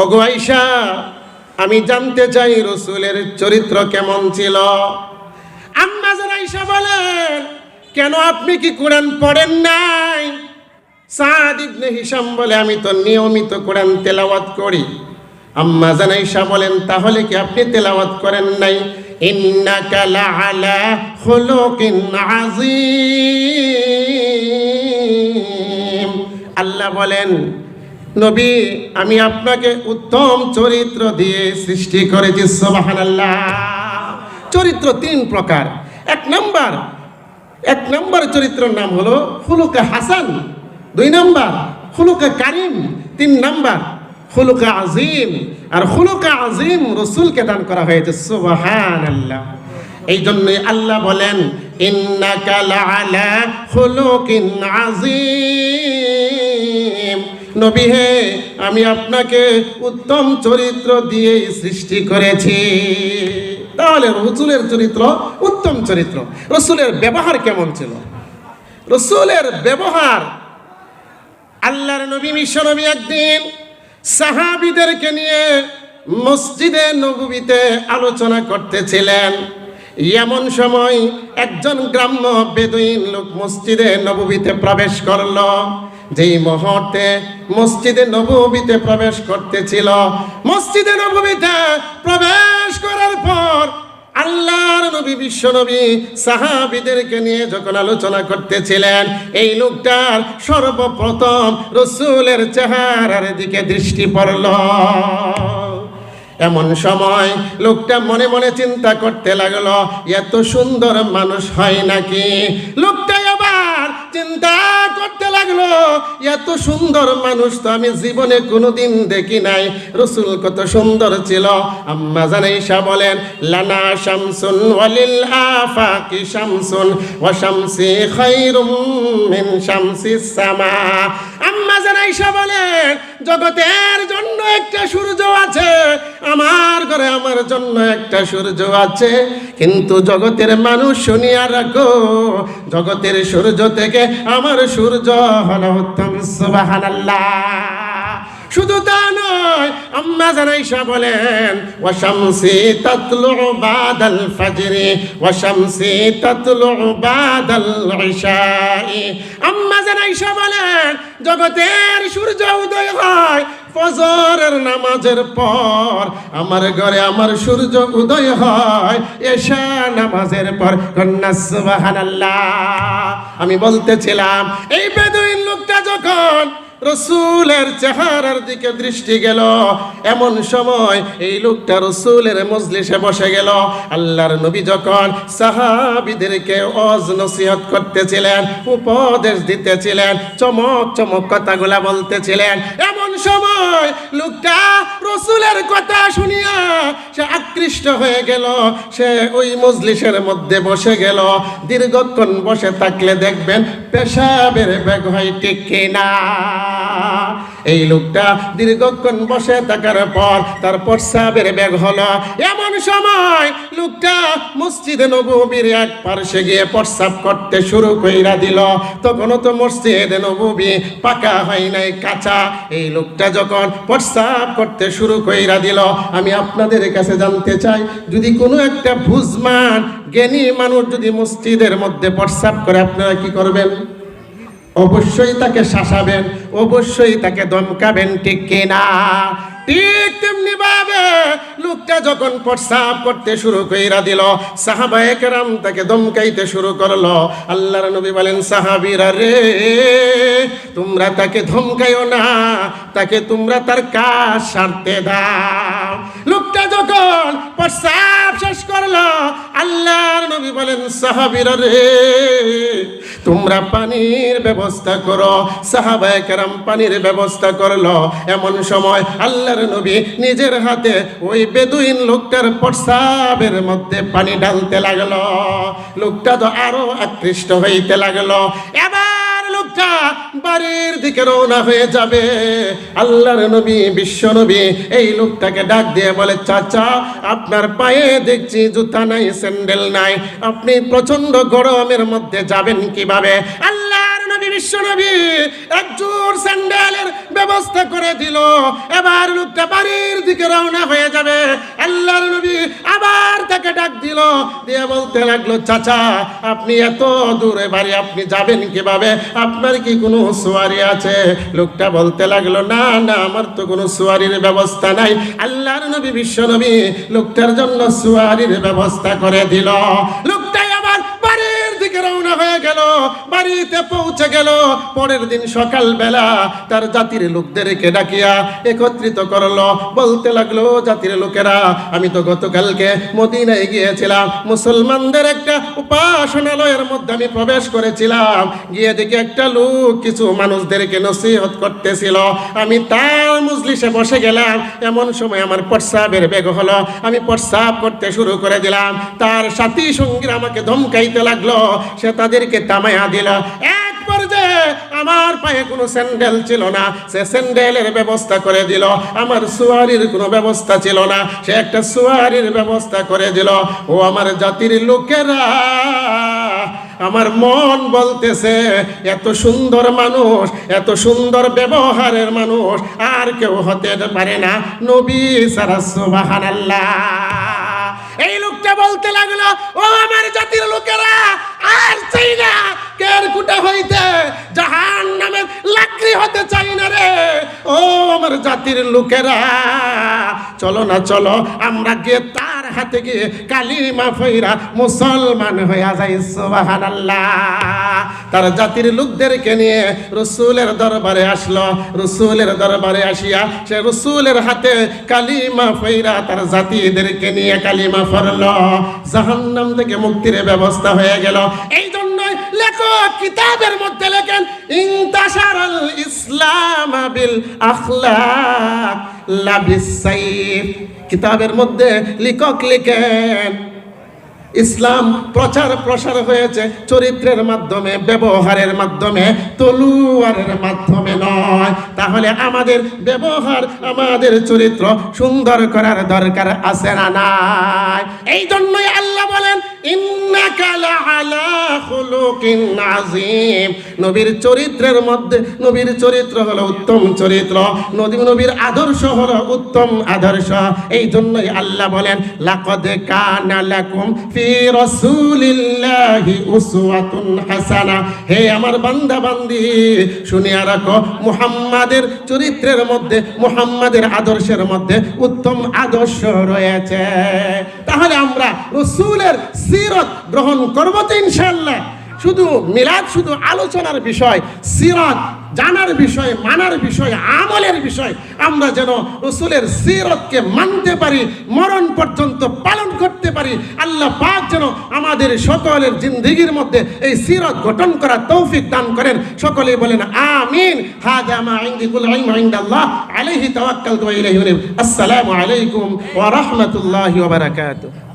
ওগো আয়েশা, আমি জানতে চাই রাসূলের চরিত্র কেমন ছিল। আম্মা জান আয়েশা বলেন, কেন আপনি কি কোরআন পড়েন নাই? সাদ ইবনে হিশাম বলে, আমি তো নিয়মিত কোরআন তেলাওয়াত করি। আম্মা জান আয়েশা বলেন, তাহলে কি আপনি তেলাওয়াত করেন নাই? ইন্নাকা লাআলা খুলুকিন আযীম। আল্লাহ বলেন, নবী, আমি আপনাকে উত্তম চরিত্র দিয়ে সৃষ্টি করেছি। সুবহানাল্লাহ। চরিত্র তিন প্রকার। এক নম্বর চরিত্রের নাম হলো খুলুকে হাসান, 2 নম্বর খুলুকে কারিম, 3 নম্বর খুলুকে আজিম। আর খুলুকে আজিম রাসূলকে দান করা হয়েছে। সুবহানাল্লাহ। এই জন্যই আল্লাহ বলেন, ইন্নাকা লাআলা খুলুকিন আযীম। নবী হে, আমি আপনাকে উত্তম চরিত্র দিয়েই সৃষ্টি করেছি। তাহলে রাসূলের চরিত্র উত্তম চরিত্র। রাসূলের ব্যবহার কেমন ছিল? রাসূলের ব্যবহার, আল্লাহর নবী বিশ্বনবী একদিন সাহাবীদেরকে নিয়ে মসজিদে নববীতে আলোচনা করতেছিলেন। এমন সময় একজন গ্রাম্য বেদুইন লোক মসজিদে নববীতে প্রবেশ করল। যেই মুহূর্তে মসজিদে নববীতে প্রবেশ করতেছিল, মসজিদে নববীতে প্রবেশ করার পর আল্লাহর নবী বিশ্বনবী সাহাবীদেরকে নিয়ে যখন আলোচনা করতেছিলেন, এই লোকটার সর্বপ্রথম রাসূলের চেহারার দিকে দৃষ্টি পড়ল। এমন সময় লোকটা মনে মনে চিন্তা করতে লাগলো, এত সুন্দর মানুষ হয় নাকি? লোকটা আবার চিন্তা করতে লাগলো, এত সুন্দর মানুষ তো আমি জীবনে কোনোদিন দেখি নাই। রাসূল কত সুন্দর ছিল। আম্মা জান আয়েশা বলেন, লানা শামসুন ওয়ালিল আফাকি শামসুন ওয়া শামসি খায়রুম মিন শামসিস সামা। আম্মা জান আয়েশা বলেন, জগতের জন্য একটা সূর্য আছে, আমার ঘরে আমার জন্য একটা সূর্য আছে, কিন্তু জগতের মানুষ শুনিয়া রাখো, জগতের সূর্য থেকে আমার সূর্য হলো উত্তম। সুবহানাল্লাহ। শুধু তা নয়, আম্মা জান আয়েশা বলেন, ওয়া শামসি তাতলু বাদাল ফাজরি ওয়া শামসি তাতলু বাদাল ইশাই। আম্মা জান আয়েশা বলেন, জগতের সূর্য উদয় হয় ফজরের নামাজের পর, আমার ঘরে আমার সূর্য উদয় হয় এশা নামাজের পর। কন্যা সুবহানাল্লাহ। আমি বলতেছিলাম, এই বেদুইন লোকটা যখন রাসূলের চেহারার দিকে দৃষ্টি গেল, এমন সময় এই লোকটা রাসূলের মজলিসে বসে গেল। আল্লাহর নবী যখন সাহাবীদেরকে ওয়াজ নসিহত করতেছিলেন, উপদেশ দিতেছিলেন, চমক চমক কথাগুলা বলতেছিলেন, এমন সময় লোকটা রাসূলের কথা শুনিয়া সে আকৃষ্ট হয়ে গেল। সে ওই মজলিসের মধ্যে বসে গেল। দীর্ঘক্ষণ বসে থাকলে দেখবেন পেশাবের বেগ হয়, ঠিক কিনা? এই লোকটা দীর্ঘক্ষণ বসে থাকার পর তার প্রস্রাবের বেগ হলো। এমন সময় লোকটা মসজিদে নববীর এক পার্শ্বে গিয়ে প্রস্রাব করতে শুরু কইরা দিল। তখনও তো মসজিদে নববী পাকা হয় নাই, কাঁচা। এই লোকটা যখন প্রস্রাব করতে শুরু কইরা দিল, আমি আপনাদের কাছে জানতে চাই, যদি কোনো একটা বুঝমান জ্ঞানী মানুষ যদি মসজিদের মধ্যে প্রস্রাব করে, আপনারা কি করবেন? অবশ্যই তাকে শাসাবেন, অবশ্যই তাকে ধমকাবেন, ঠিক কিনা? ঠিক তেমনি ভাবে লোকটা যখন প্রস্রাব করতে শুরু কইরা দিল, সাহাবায়ে কেরাম তাকে ধমকাইতে শুরু করলো। আল্লাহর নবী বলেন, সাহাবীরা রে, তোমরা তাকে ধমকাইও না, তাকে তোমরা তার কাজ সারতে দাও। লোকটা যখন প্রস্রাব শেষ করলো, আল্লাহর নবী বলেন, সাহাবীরা রে, তোমরা পানির ব্যবস্থা করো। সাহাবায়ে কেরাম পানির ব্যবস্থা করলো। এমন সময় আল্লাহর নবী নিজের হাতে ওই বেদুইন লোকটার প্রস্রাবের মধ্যে পানি ঢালতে লাগলো। লোকটা তো আরো আকৃষ্ট হইতে লাগলো। এবার লোকটা বাড়ির দিকে রওনা হয়ে যাবে। আল্লাহর নবী বিশ্ব নবী এই লোকটাকে ডাক দিয়ে বলে, চাচা, আপনার পায়ে দেখছি জুতা নাই, স্যান্ডেল নাই, আপনি প্রচন্ড গরমের মধ্যে যাবেন কিভাবে? আল্লাহর নবী বিশ্বনবী একজোড় স্যান্ডেলের ব্যবস্থা করে দিল। এবার লোকটা বাড়ির দিকে রওনা হয়ে যাবে। আল্লাহর নবী আবার তাকে ডাক দিল, দিয়ে বলতে লাগলো, চাচা আপনি এত দূরে বাড়ি, আপনি যাবেন কিভাবে? আপনার কি কোনো সোয়ারি আছে? লোকটা বলতে লাগলো, না না, আমার তো কোনো সোয়ারির ব্যবস্থা নাই। আল্লাহর নবী বিশ্বনবী লোকটার জন্য সোয়ারির ব্যবস্থা করে দিল। লোকটাই আবার বাড়ির দিকে রওনা হয়ে গেল। বাড়িতে পৌঁছে গেল। পরের দিন সকালবেলা তার জাতির লোকদেরকে ডাকিয়া একত্রিত করলো। বলতে লাগলো, জাতির লোকেরা, আমি তো গতকালকে মদিনায় গিয়েছিলাম, মুসলমানদের একটা উপাসনালয়ের মধ্যে আমি প্রবেশ করেছিলাম। গিয়ে দেখি একটা লোক কিছু মানুষদেরকে নসিহত করতেছিল। আমি তার মজলিসে বসে গেলাম। এমন সময় আমার প্রস্রাবের বেগ হলো। আমি প্রস্রাব করতে শুরু করে দিলাম। তার সাথী সঙ্গীরা আমাকে ধমকাইতে লাগলো। সে তাদেরকে থামাইয়া দিল। এক পর্যায়ে আমার পায়ে কোনো স্যান্ডেল ছিল না, সে স্যান্ডেলের ব্যবস্থা করে দিল। আমার সোয়ারির কোনো ব্যবস্থা ছিল না, সে একটা সোয়ারির ব্যবস্থা করে দিল। ও আমার জাতির লোকেরা, আমার মন বলতেছে এত সুন্দর মানুষ, এত সুন্দর ব্যবহারের মানুষ আর কেউ হতে পারে না নবী ছাড়া। সুবহানাল্লাহ। এই লোকটা বলতে লাগলো, ও আমার জাতির লোকেরা, আর চাই না কেরকুটা হইতে জাহান্নামের লাকড়ি হতে চাই না রে। ও আমার জাতির লোকেরা, চলো না, চলো আমরা গিয়ে তার হাতে গিয়ে কালিমা ফইরা মুসলমান হইয়া যাই। সুবহানাল্লাহ। তার জাতির লোকদেরকে নিয়ে রসুলের দরবারে আসলো। রসুলের দরবারে আসিয়া সে রসুলের হাতে কালিমা ফইরা তার জাতিদেরকে নিয়ে কালিমা পড়লো। জাহান্নাম থেকে মুক্তির ব্যবস্থা হয়ে গেল। এই জন্যই লেখক কিতাবের মধ্যে লেখেন, ইনতাশারাল ইসলাম বিল আখলাক লা বিসাইফ। কিতাবের মধ্যে লেখক লিখেন, ইসলাম প্রচার প্রসার হয়েছে চরিত্রের মাধ্যমে, ব্যবহারের মাধ্যমে, তলোয়ারের মাধ্যমে নয়। তাহলে আমাদের ব্যবহার, আমাদের চরিত্র সুন্দর করার দরকার আছে না নাই? এই জন্যই আল্লাহ বলেন, ইন্নাকা লাআলা খুলুকিন আযীম। নবীর চরিত্রের মধ্যে, নবীর চরিত্র হলো উত্তম চরিত্র, নবীর আদর্শ হলো উত্তম আদর্শ। এই জন্যই আল্লাহ বলেন, লাকাদ কানা লাকুম ফি রাসূলিল্লাহি উসওয়াতুন হাসানা। হে আমার বান্দা বান্দি, শুনিয়া রাখো, মুহাম্মাদের চরিত্রের মধ্যে, মুহাম্মাদের আদর্শের মধ্যে উত্তম আদর্শ রয়েছে। তাহলে আমরা রাসূলের সিরাত গ্রহণ করব তো ইনশাআল্লাহ। শুধু মিলাদ শুধু আলোচনার বিষয়, সিরাত জানার বিষয়, মানার বিষয়, আমলের বিষয়। আমরা যেন রাসূলের সিরাতকে মানতে পারি, মরণ পর্যন্ত পালন করতে পারি। আল্লাহ পাক যেন আমাদের সকলের জিন্দেগির মধ্যে এই সিরাত গঠন করার তৌফিক দান করেন। সকলেই বলেন আমিন। হাযা মা ইনদি কুল ইলমু ইনদাল্লাহ আলাইহি তাওয়াক্কালতু ওয়া ইলাইহি উনীব। আসসালামু আলাইকুম ওয়া রাহমাতুল্লাহি ওয়া বারাকাতুহু।